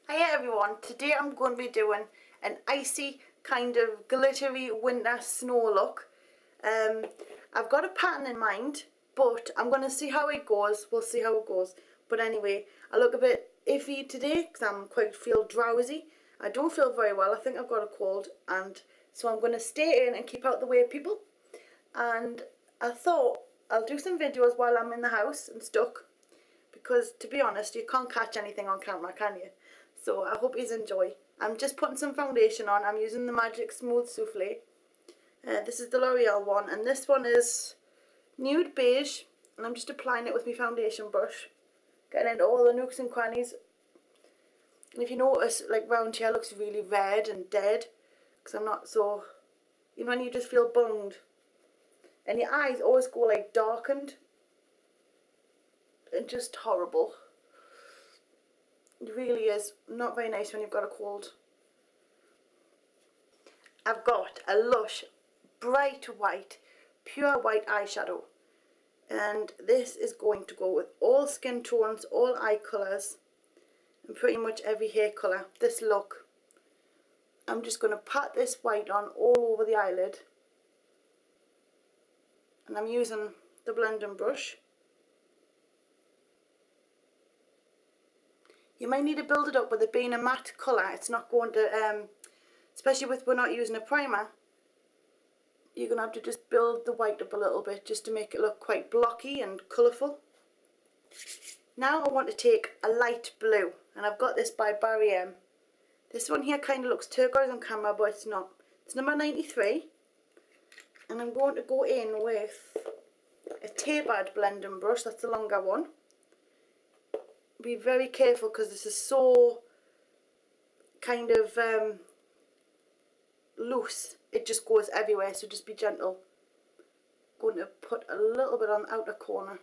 Hiya everyone, today I'm going to be doing an icy kind of glittery winter snow look. I've got a pattern in mind, but I'm going to see how it goes. We'll see how it goes. But anyway, I look a bit iffy today because I'm feel drowsy. I don't feel very well. I think I've got a cold, and so I'm going to stay in and keep out the way of people. And I thought I'll do some videos while I'm in the house and stuck, because to be honest, you can't catch anything on camera, can you? So I hope you enjoy. I'm just putting some foundation on. I'm using the Magic Smooth Souffle. This is the L'Oreal one, and this one is nude beige, and I'm just applying it with my foundation brush, getting into all the nooks and crannies. And if you notice, like round here looks really red and dead, because I'm not so, you know when you just feel bummed, and your eyes always go like darkened and just horrible. It really is not very nice when you've got a cold. I've got a lush, bright white, pure white eyeshadow. And this is going to go with all skin tones, all eye colours, and pretty much every hair colour. This look. I'm just going to pat this white on all over the eyelid. And I'm using the blending brush. You might need to build it up with it being a matte colour. It's not going to, especially with we're not using a primer, you're going to have to just build the white up a little bit just to make it look quite blocky and colourful. Now I want to take a light blue, and I've got this by Barry M. This one here kind of looks turquoise on camera, but it's not. It's number 93, and I'm going to go in with a tapered blending brush. That's the longer one. Be very careful because this is so kind of loose, it just goes everywhere, so just be gentle. Going to put a little bit on the outer corner.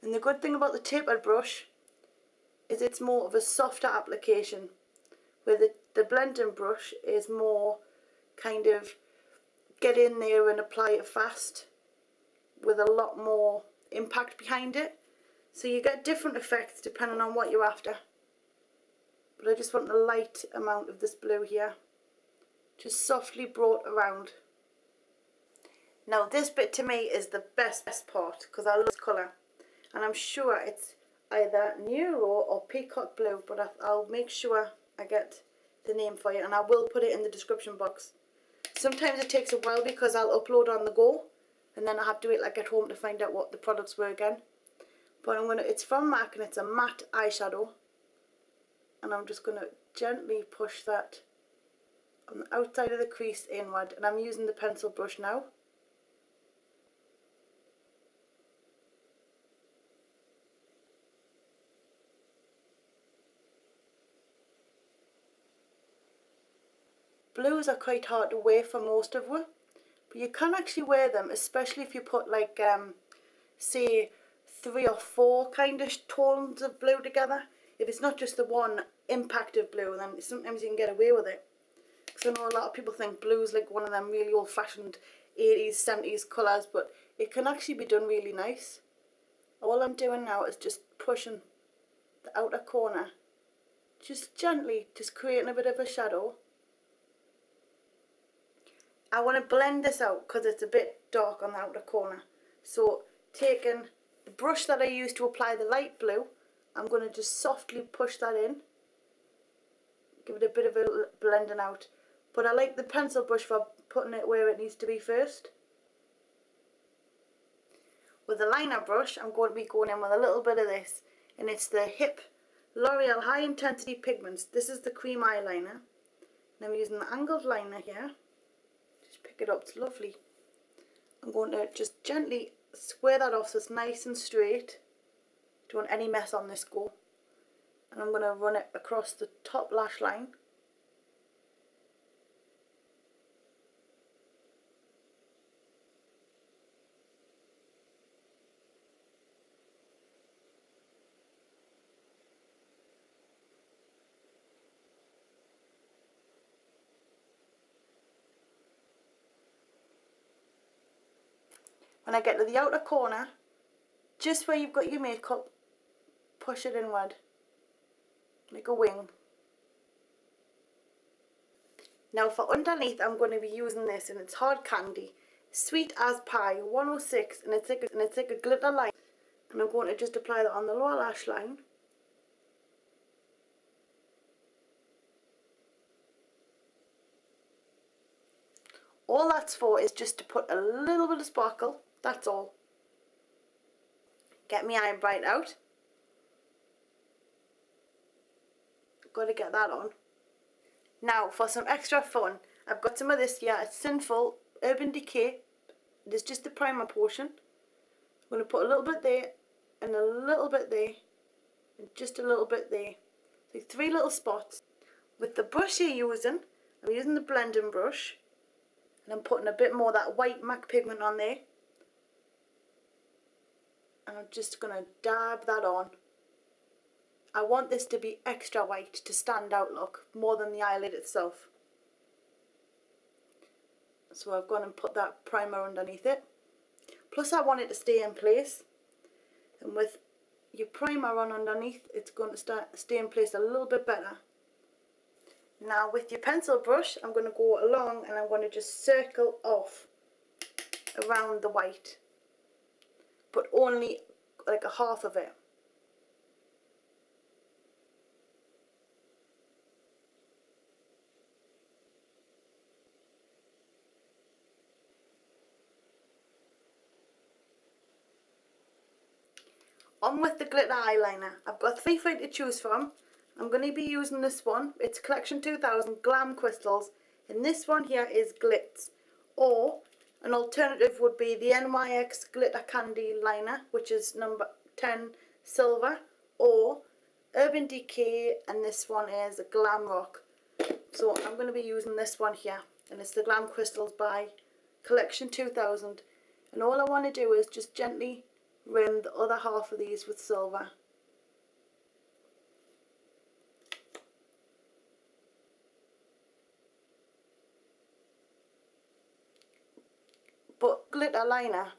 And the good thing about the tapered brush is it's more of a softer application, where the blending brush is more kind of get in there and apply it fast, with a lot more impact behind it. So you get different effects depending on what you're after. But I just want a light amount of this blue here, just softly brought around. Now this bit to me is the best part, because I love this colour. And I'm sure it's either Neuro or Peacock Blue, but I'll make sure I get the name for you, and I will put it in the description box. Sometimes it takes a while because I'll upload on the go, and then I have to wait like at home to find out what the products were again. But it's from MAC, and it's a matte eyeshadow. And I'm just going to gently push that on the outside of the crease inward. And I'm using the pencil brush now. Blues are quite hard to wear for most of you. But you can actually wear them, especially if you put like, say, 3 or 4 kind of tones of blue together. If it's not just the one impact of blue, then sometimes you can get away with it. Because I know a lot of people think blue is like one of them really old-fashioned 80s, 70s colours, but it can actually be done really nice. All I'm doing now is just pushing the outer corner, just gently, just creating a bit of a shadow. I want to blend this out because it's a bit dark on the outer corner. So taking the brush that I used to apply the light blue, I'm going to just softly push that in. Give it a bit of a blending out. But I like the pencil brush for putting it where it needs to be first. With the liner brush, I'm going to be going in with a little bit of this. And it's the HIP L'Oreal High Intensity Pigments. This is the cream eyeliner. And I'm using the angled liner here. Just pick it up, it's lovely. I'm going to just gently square that off so it's nice and straight. Don't want any mess on this go. And I'm going to run it across the top lash line. When I get to the outer corner, just where you've got your makeup, push it inward, like a wing. Now for underneath, I'm going to be using this, and it's Hard Candy, Sweet as Pie, 106, and it's like a glitter line. And I'm going to just apply that on the lower lash line. All that's for is just to put a little bit of sparkle, that's all. Get my eye bright out. Got to get that on. Now for some extra fun, I've got some of this here. It's Sinful Urban Decay. There's just the primer portion. I'm going to put a little bit there, and a little bit there, and just a little bit there. So 3 little spots. With the brush you're using, I'm using the blending brush, and I'm putting a bit more of that white MAC pigment on there. And I'm just going to dab that on. I want this to be extra white to stand out, look, more than the eyelid itself. So I've gone and put that primer underneath it. Plus I want it to stay in place. And with your primer on underneath, it's going to stay in place a little bit better. Now with your pencil brush, I'm going to go along and I'm going to just circle off around the white. But only like a half of it. On with the glitter eyeliner. I've got 3 for you to choose from. I'm going to be using this one. It's Collection 2000 Glam Crystals. And this one here is Glitz. Or an alternative would be the NYX Glitter Candy Liner, which is number 10 Silver. Or Urban Decay, and this one is Glam Rock. So I'm going to be using this one here. And it's the Glam Crystals by Collection 2000. And all I want to do is just gently rim the other half of these with silver. But glitter liner,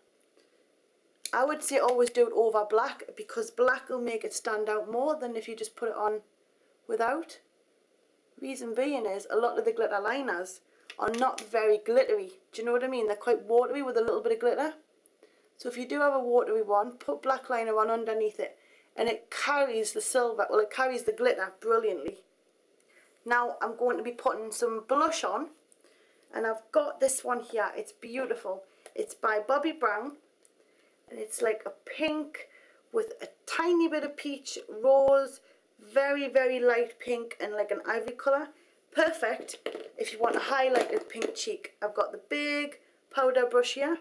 I would say always do it over black, because black will make it stand out more than if you just put it on without. Reason being is a lot of the glitter liners are not very glittery. Do you know what I mean? They're quite watery with a little bit of glitter. So if you do have a watery one, put black liner on underneath it, and it carries the silver, well, it carries the glitter brilliantly. Now I'm going to be putting some blush on, and I've got this one here. It's beautiful. It's by Bobbi Brown, and it's like a pink with a tiny bit of peach, rose, very, very light pink, and like an ivory colour. Perfect if you want a highlighted pink cheek. I've got the big powder brush here.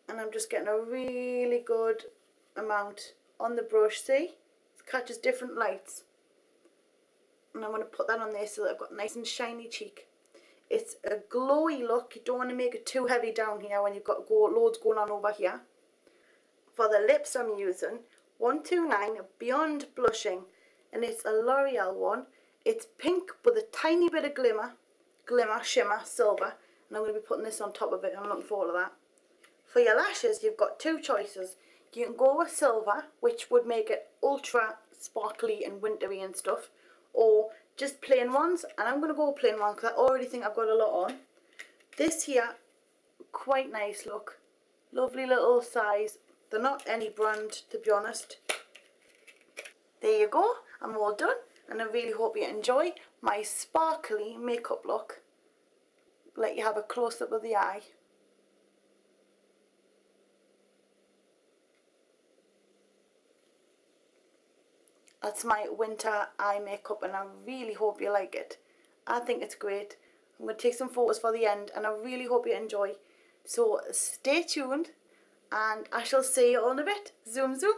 And I'm just getting a really good amount on the brush, see? It catches different lights. And I'm going to put that on there so that I've got a nice and shiny cheek. It's a glowy look. You don't want to make it too heavy down here when you've got loads going on over here. For the lips I'm using 129 Beyond Blushing. And it's a L'Oreal one. It's pink with a tiny bit of glimmer, shimmer, silver. And I'm going to be putting this on top of it. I'm looking forward to that. For your lashes, you've got 2 choices. You can go with silver, which would make it ultra sparkly and wintry and stuff, or just plain ones. And I'm going to go plain ones because I already think I've got a lot on. This here, quite nice look. Lovely little size. They're not any brand, to be honest. There you go. I'm all done. And I really hope you enjoy my sparkly makeup look. Let you have a close-up of the eye. That's my winter eye makeup, and I really hope you like it. I think it's great. I'm going to take some photos for the end, and I really hope you enjoy. So stay tuned, and I shall see you all in a bit. Zoom, zoom.